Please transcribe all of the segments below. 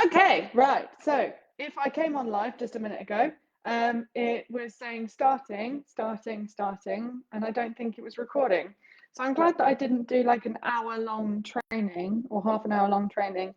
Okay, right. So if I came on live just a minute ago, it was saying starting, and I don't think it was recording. So I'm glad that I didn't do like an hour-long training or half an hour-long training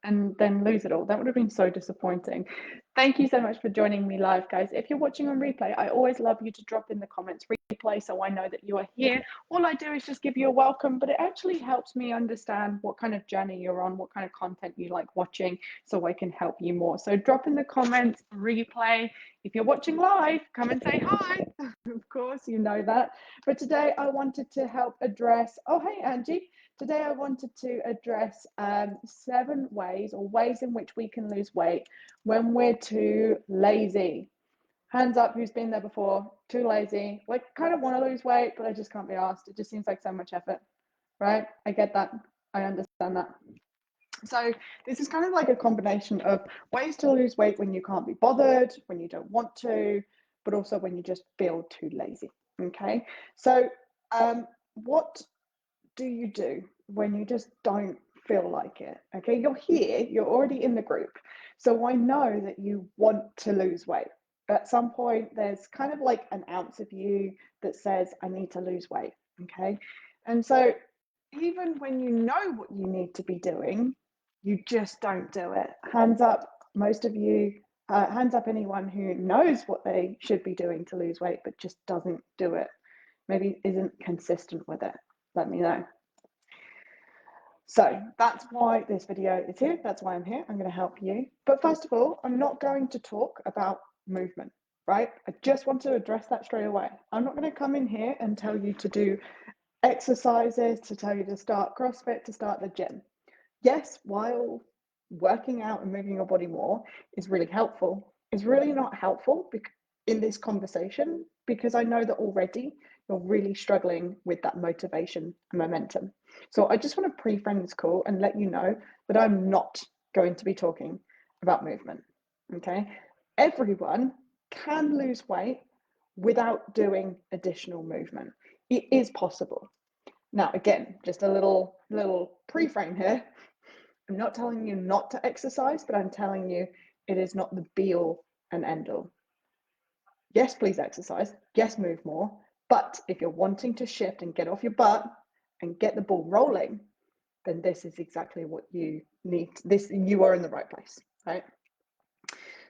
and then lose it all. That would have been so disappointing. Thank you so much for joining me live, guys. If you're watching on replay, I always love you to drop in the comments replay so I know that you are here. All I do is just give you a welcome, but it actually helps me understand what kind of journey you're on, what kind of content you like watching, so I can help you more. So drop in the comments, replay. If you're watching live, come and say hi. Of course, you know that. But today I wanted to help address, oh, hey, Angie. Today I wanted to address 7 ways or ways in which we can lose weight when we're too lazy. Hands up who's been there before, too lazy. Like, kind of want to lose weight, but I just can't be asked. It just seems like so much effort, right? I get that. I understand that. So this is kind of like a combination of ways to lose weight when you can't be bothered, when you don't want to, but also when you just feel too lazy, okay? So what do you do when you just don't feel like it? Okay, you're here, you're already in the group. So I know that you want to lose weight. At some point, there's kind of like an ounce of you that says, I need to lose weight. Okay. And so even when you know what you need to be doing, you just don't do it. Hands up, most of you, hands up anyone who knows what they should be doing to lose weight, but just doesn't do it. Maybe isn't consistent with it. Let me know. So that's why this video is here. That's why I'm here. I'm going to help you. But first of all, I'm not going to talk about movement, right? I just want to address that straight away. I'm not going to come in here and tell you to do exercises, to tell you to start CrossFit, to start the gym. Yes, while working out and moving your body more is really helpful, it's really not helpful in this conversation because I know that already you're really struggling with that motivation and momentum. So I just want to pre-frame this call and let you know that I'm not going to be talking about movement. Okay, everyone can lose weight without doing additional movement. It is possible. Now, again, just a little pre-frame here. I'm not telling you not to exercise, but I'm telling you it is not the be all and end all. Yes, please exercise. Yes, move more. But if you're wanting to shift and get off your butt and get the ball rolling, then this is exactly what you need. You are in the right place, right?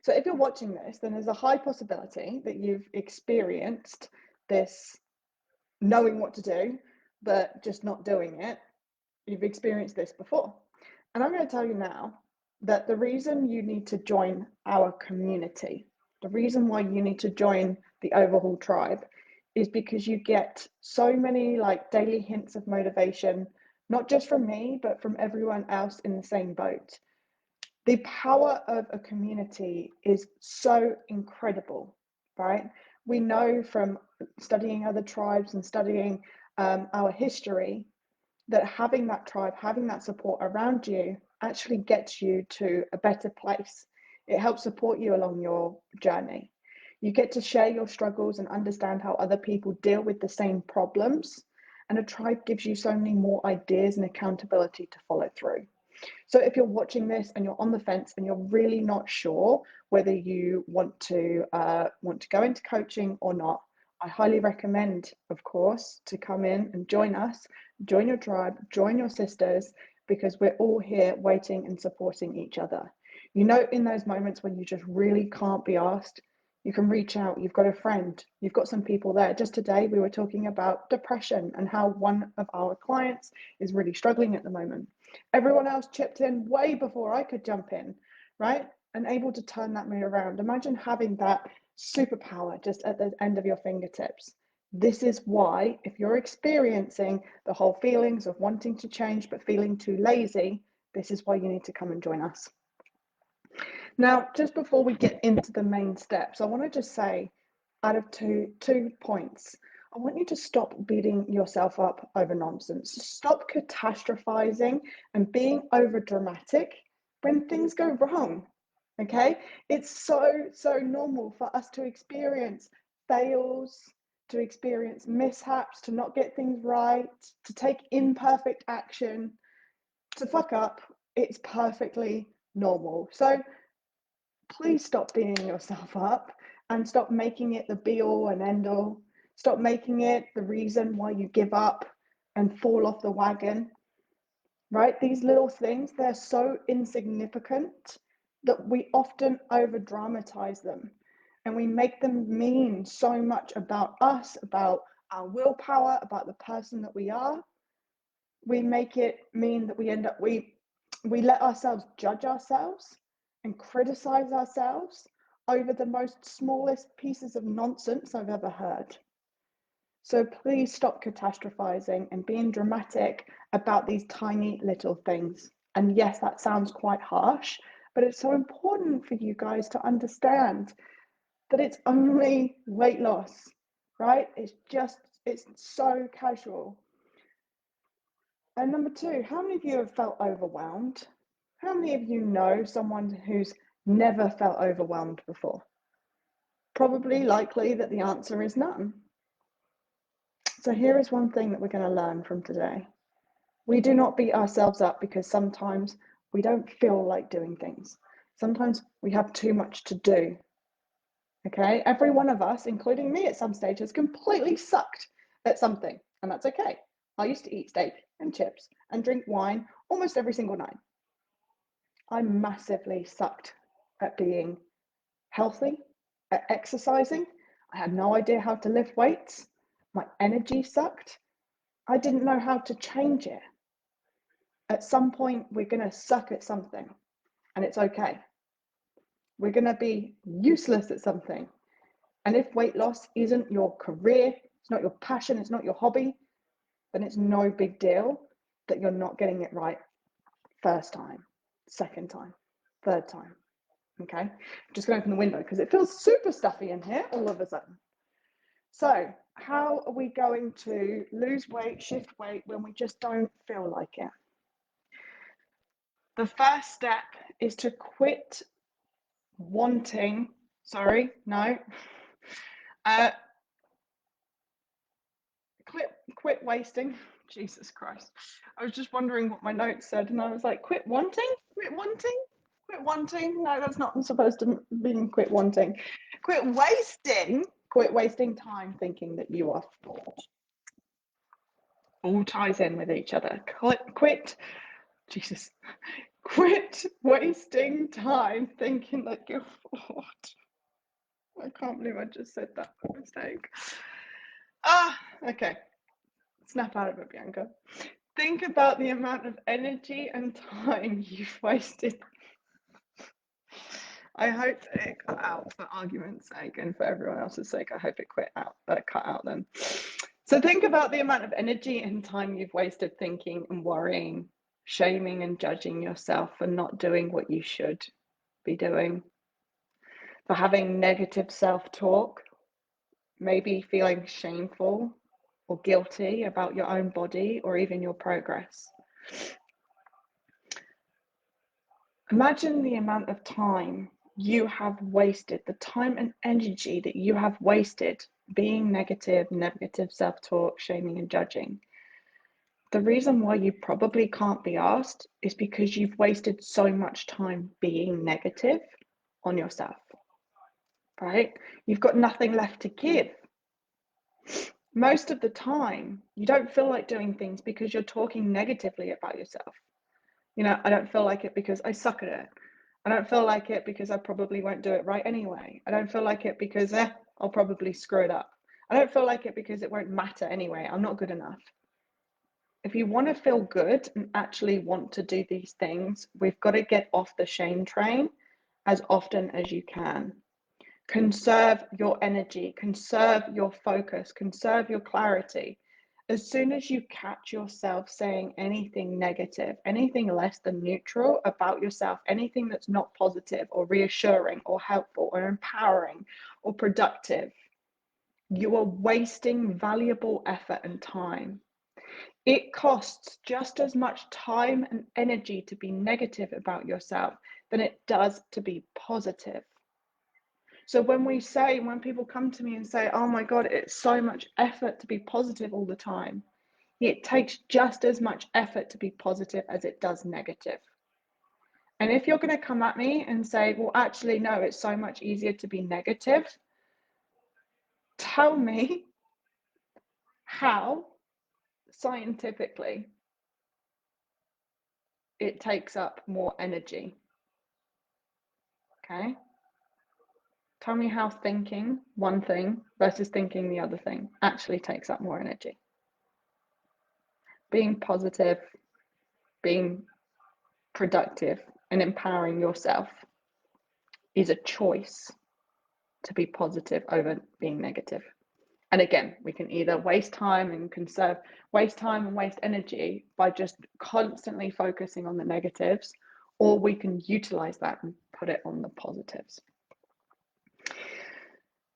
So if you're watching this, then there's a high possibility that you've experienced this knowing what to do, but just not doing it. You've experienced this before. And I'm going to tell you now that the reason you need to join our community, the reason why you need to join the Overhaul tribe is because you get so many like daily hints of motivation, not just from me, but from everyone else in the same boat. The power of a community is so incredible, right? We know from studying other tribes and studying our history that having that tribe, having that support around you actually gets you to a better place. It helps support you along your journey. You get to share your struggles and understand how other people deal with the same problems. And a tribe gives you so many more ideas and accountability to follow through. So if you're watching this and you're on the fence and you're really not sure whether you want to go into coaching or not, I highly recommend, of course, to come in and join us, join your tribe, join your sisters, because we're all here waiting and supporting each other. You know, in those moments when you just really can't be asked, you can reach out. You've got a friend, you've got some people there. Just today, we were talking about depression and how one of our clients is really struggling at the moment. Everyone else chipped in way before I could jump in, right? And able to turn that mood around. Imagine having that superpower just at the end of your fingertips. This is why, if you're experiencing the whole feelings of wanting to change but feeling too lazy, this is why you need to come and join us. Now, just before we get into the main steps, I want to just say, out of two points, I want you to stop beating yourself up over nonsense. Stop catastrophizing and being over dramatic when things go wrong. Okay? It's so normal for us to experience fails, to experience mishaps, to not get things right, to take imperfect action, to fuck up. It's perfectly normal. So please stop beating yourself up and stop making it the be all and end all. Stop making it the reason why you give up and fall off the wagon, right? These little things, they're so insignificant that we often over dramatize them and we make them mean so much about us, about our willpower, about the person that we are. We make it mean that we let ourselves judge ourselves and criticize ourselves over the most smallest pieces of nonsense I've ever heard. So please stop catastrophizing and being dramatic about these tiny little things. And yes, that sounds quite harsh, but it's so important for you guys to understand that it's only weight loss, right? It's so casual. And number two, how many of you have felt overwhelmed? How many of you know someone who's never felt overwhelmed before? Probably likely that the answer is none. So here is one thing that we're going to learn from today. We do not beat ourselves up because sometimes we don't feel like doing things. Sometimes we have too much to do. Okay? Every one of us, including me at some stage, has completely sucked at something, and that's okay. I used to eat steak and chips and drink wine almost every single night. I massively sucked at being healthy, at exercising. I had no idea how to lift weights. My energy sucked. I didn't know how to change it. At some point, we're going to suck at something, and it's okay. We're going to be useless at something. And if weight loss isn't your career, it's not your passion, it's not your hobby, then it's no big deal that you're not getting it right first time, second time, third time. Okay, I'm just going to open the window because it feels super stuffy in here all of a sudden. So how are we going to lose weight, shift weight when we just don't feel like it? The first step is to quit wanting, quit wasting. Jesus Christ. I was just wondering what my notes said and I was like, quit wanting? Quit wanting? Quit wanting? No, that's not supposed to mean quit wanting. Quit wasting time thinking that you are flawed. All ties in with each other. Quit wasting time thinking that you're flawed. I can't believe I just said that by mistake. Okay. Snap out of it, Bianca. Think about the amount of energy and time you've wasted. I hope it cut out for argument's sake and for everyone else's sake. I hope it cut out then. So think about the amount of energy and time you've wasted thinking and worrying, shaming and judging yourself for not doing what you should be doing, for having negative self-talk, maybe feeling shameful or guilty about your own body or even your progress. Imagine the amount of time you have wasted, the time and energy that you have wasted being negative self-talk, shaming and judging. The reason why you probably can't be asked is because you've wasted so much time being negative on yourself, right? You've got nothing left to give. Most of the time, you don't feel like doing things because you're talking negatively about yourself. You know, I don't feel like it because I suck at it. I don't feel like it because I probably won't do it right anyway. I don't feel like it because I'll probably screw it up. I don't feel like it because it won't matter anyway. I'm not good enough. If you want to feel good and actually want to do these things, we've got to get off the shame train as often as you can. Conserve your energy, conserve your focus, conserve your clarity. As soon as you catch yourself saying anything negative, anything less than neutral about yourself, anything that's not positive or reassuring or helpful or empowering or productive, you are wasting valuable effort and time. It costs just as much time and energy to be negative about yourself than it does to be positive. So when people come to me and say, oh my God, it's so much effort to be positive all the time, it takes just as much effort to be positive as it does negative. And if you're going to come at me and say, well, actually, no, it's so much easier to be negative, tell me how scientifically it takes up more energy. Okay? Tell me how thinking one thing versus thinking the other thing actually takes up more energy. Being positive, being productive, and empowering yourself is a choice to be positive over being negative. And again, we can either waste time and waste energy by just constantly focusing on the negatives, or we can utilize that and put it on the positives.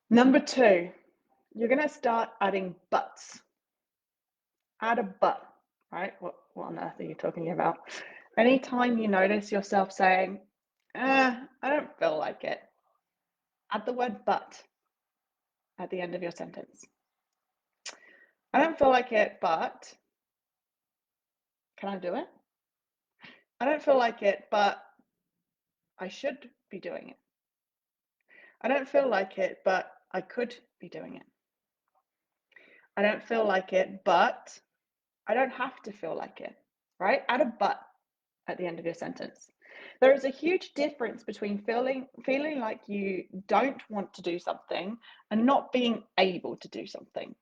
Number 2, you're going to start adding buts. Add a but, right? What on earth are you talking about? Anytime you notice yourself saying, I don't feel like it, add the word but at the end of your sentence. I don't feel like it, but can I do it? I don't feel like it, but I should be doing it. I don't feel like it, but I could be doing it. I don't feel like it, but I don't have to feel like it, right? Add a but at the end of your sentence. There is a huge difference between feeling like you don't want to do something and not being able to do something.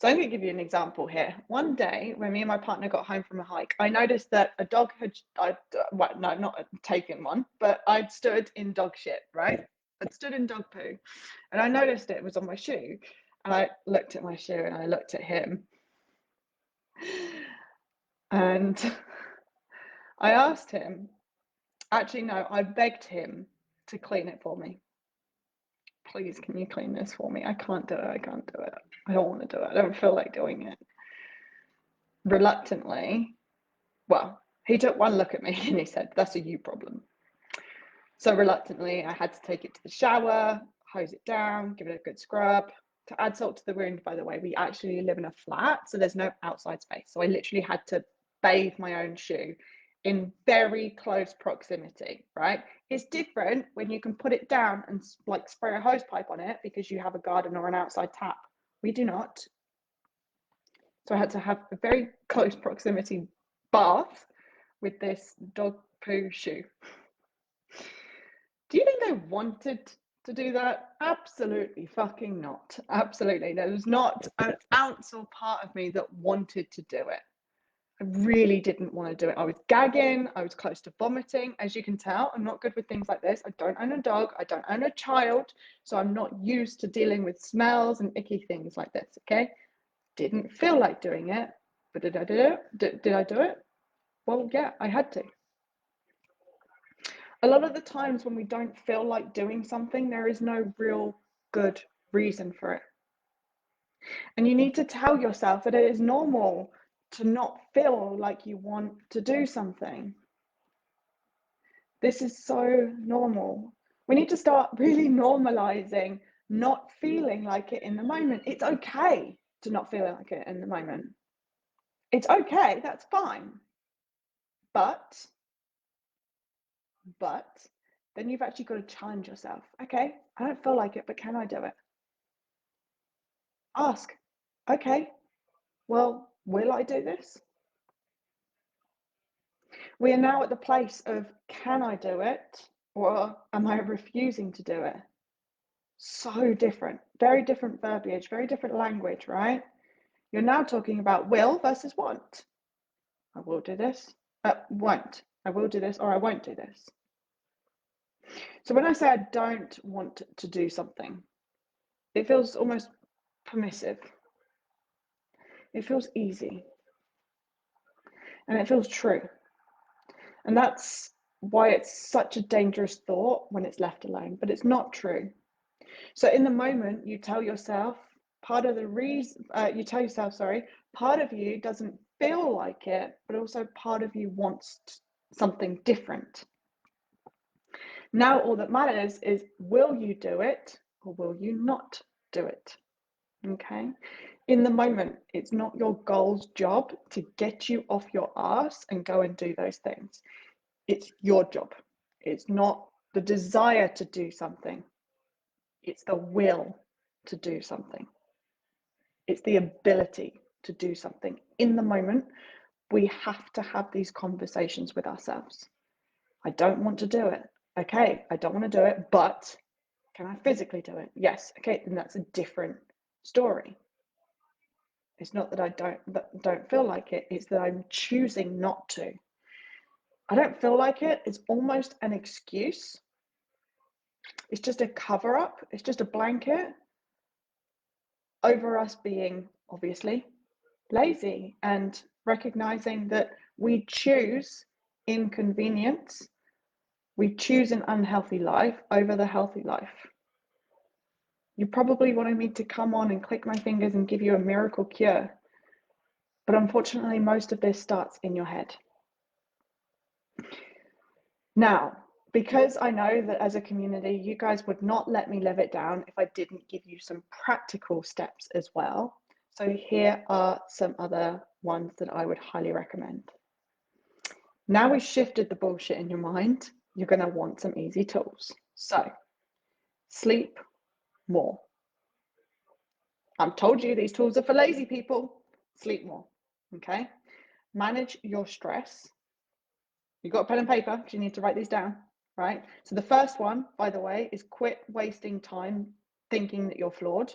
So I'm going to give you an example here. One day when me and my partner got home from a hike, I noticed that a dog not taken one, but I'd stood in dog shit, right? I'd stood in dog poo, and I noticed it was on my shoe. And I looked at my shoe and I looked at him, and I asked him, actually, no, I begged him to clean it for me. Please, can you clean this for me? I can't do it. I can't do it. I don't want to do it. I don't feel like doing it. Reluctantly, well, he took one look at me and he said, that's a you problem. So reluctantly, I had to take it to the shower, hose it down, give it a good scrub. To add salt to the wound, by the way, we actually live in a flat, so there's no outside space. So I literally had to bathe my own shoe in very close proximity, right? It's different when you can put it down and like spray a hose pipe on it because you have a garden or an outside tap. We do not. So I had to have a very close proximity bath with this dog poo shoe. Do you think I wanted to do that? Absolutely fucking not. Absolutely. There was not an ounce or part of me that wanted to do it. I really didn't want to do it. I was gagging. I was close to vomiting. As you can tell, I'm not good with things like this. I don't own a dog. I don't own a child. So I'm not used to dealing with smells and icky things like this, okay? Didn't feel like doing it, but did I do it? Did I do it? Well, yeah, I had to. A lot of the times when we don't feel like doing something, there is no real good reason for it. And you need to tell yourself that it is normal to not feel like you want to do something. This is so normal. We need to start really normalizing not feeling like it in the moment. It's okay to not feel like it in the moment. It's okay, that's fine. But then you've actually got to challenge yourself. Okay, I don't feel like it, but can I do it? Ask, okay, well, will I do this? We are now at the place of can I do it or am I refusing to do it? So different, very different verbiage, very different language, right? You're now talking about will versus want. I will do this, won't. I will do this or I won't do this. So when I say I don't want to do something, it feels almost permissive. It feels easy. And it feels true. And that's why it's such a dangerous thought when it's left alone, but it's not true. So in the moment, you tell yourself, part of you doesn't feel like it, but also part of you wants something different. Now, all that matters is, will you do it or will you not do it? Okay. In the moment, it's not your goal's job to get you off your ass and go and do those things. It's your job. It's not the desire to do something. It's the will to do something. It's the ability to do something. In the moment, we have to have these conversations with ourselves. I don't want to do it. Okay, I don't want to do it, but can I physically do it? Yes. Okay, then that's a different story. It's not that I don't feel like it, it's that I'm choosing not to. I don't feel like it. It's almost an excuse. It's just a cover up. It's just a blanket over us being obviously lazy and recognizing that we choose inconvenience. We choose an unhealthy life over the healthy life. You probably wanted me to come on and click my fingers and give you a miracle cure. But unfortunately, most of this starts in your head. Now, because I know that as a community, you guys would not let me live it down if I didn't give you some practical steps as well. So here are some other ones that I would highly recommend. Now we've shifted the bullshit in your mind, you're going to want some easy tools. So, sleep more. I've told you these tools are for lazy people. Sleep more, okay? Manage your stress. You've got a pen and paper because you need to write these down, right? So the first one, by the way, is quit wasting time thinking that you're flawed,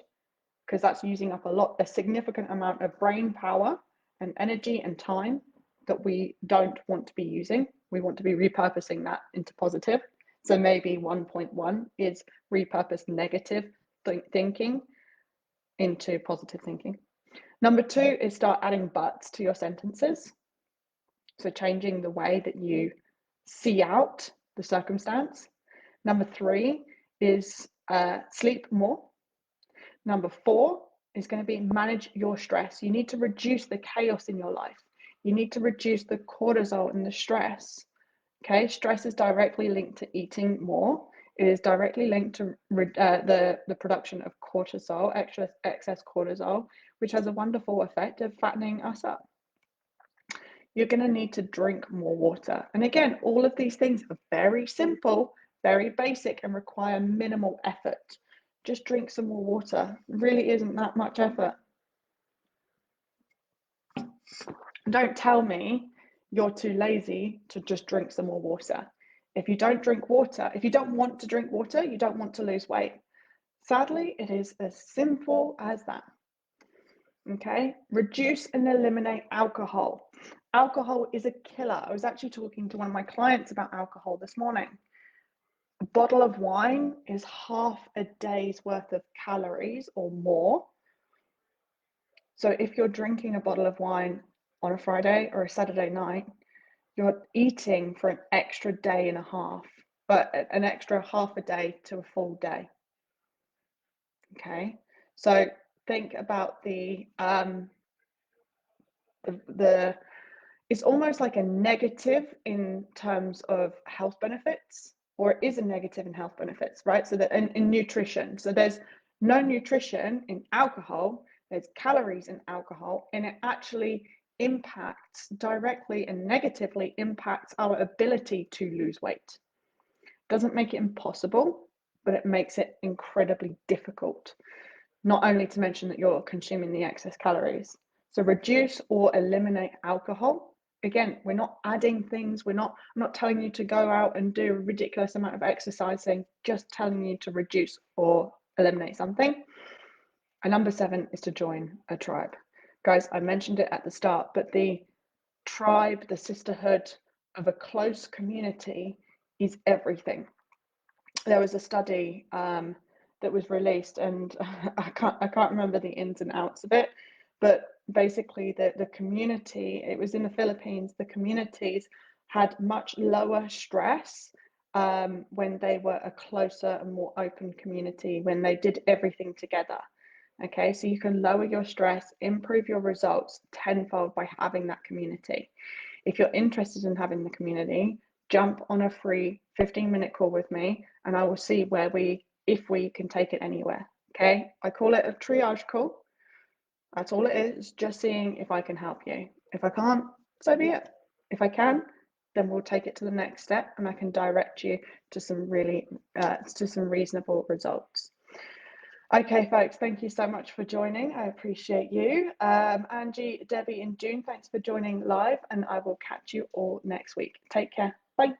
because that's using up a significant amount of brain power and energy and time that we don't want to be using. We want to be repurposing that into positive. So maybe 1.1 is repurpose negative thinking into positive thinking. Number 2 is start adding buts to your sentences. So changing the way that you see out the circumstance. Number 3 is sleep more. Number 4 is going to be manage your stress. You need to reduce the chaos in your life. You need to reduce the cortisol and the stress. Okay, stress is directly linked to eating more. It is directly linked to the production of cortisol, excess cortisol, which has a wonderful effect of fattening us up. You're going to need to drink more water. And again, all of these things are very simple, very basic, and require minimal effort. Just drink some more water. It really isn't that much effort. Don't tell me you're too lazy to just drink some more water. If you don't drink water, if you don't want to drink water, you don't want to lose weight. Sadly, it is as simple as that. Okay, reduce and eliminate alcohol. Alcohol is a killer. I was actually talking to one of my clients about alcohol this morning. A bottle of wine is half a day's worth of calories or more. So if you're drinking a bottle of wine on a Friday or a Saturday night, you're eating for an extra day and a half, but an extra half a day to a full day. Okay, so think about the it's almost like a negative in terms of health benefits, or it is a negative in health benefits, right? So that in nutrition, so there's no nutrition in alcohol, there's calories in alcohol, and it actually impacts directly and negatively impacts our ability to lose weight. Doesn't make it impossible, but it makes it incredibly difficult. Not only to mention that you're consuming the excess calories. So reduce or eliminate alcohol. Again, we're not adding things. I'm not telling you to go out and do a ridiculous amount of exercising, just telling you to reduce or eliminate something. And number 7 is to join a tribe. Guys, I mentioned it at the start, but the tribe, the sisterhood of a close community is everything. There was a study that was released, and I can't remember the ins and outs of it, but basically the community, it was in the Philippines, the communities had much lower stress when they were a closer and more open community, when they did everything together. Okay, so you can lower your stress, improve your results tenfold by having that community. If you're interested in having the community, jump on a free 15-minute call with me, and I will see if we can take it anywhere. Okay, I call it a triage call. That's all it is, just seeing if I can help you. If I can't, so be it. If I can, then we'll take it to the next step and I can direct you to some really to some reasonable results. Okay, folks, thank you so much for joining. I appreciate you. Angie, Debbie, and June, thanks for joining live, and I will catch you all next week. Take care. Bye.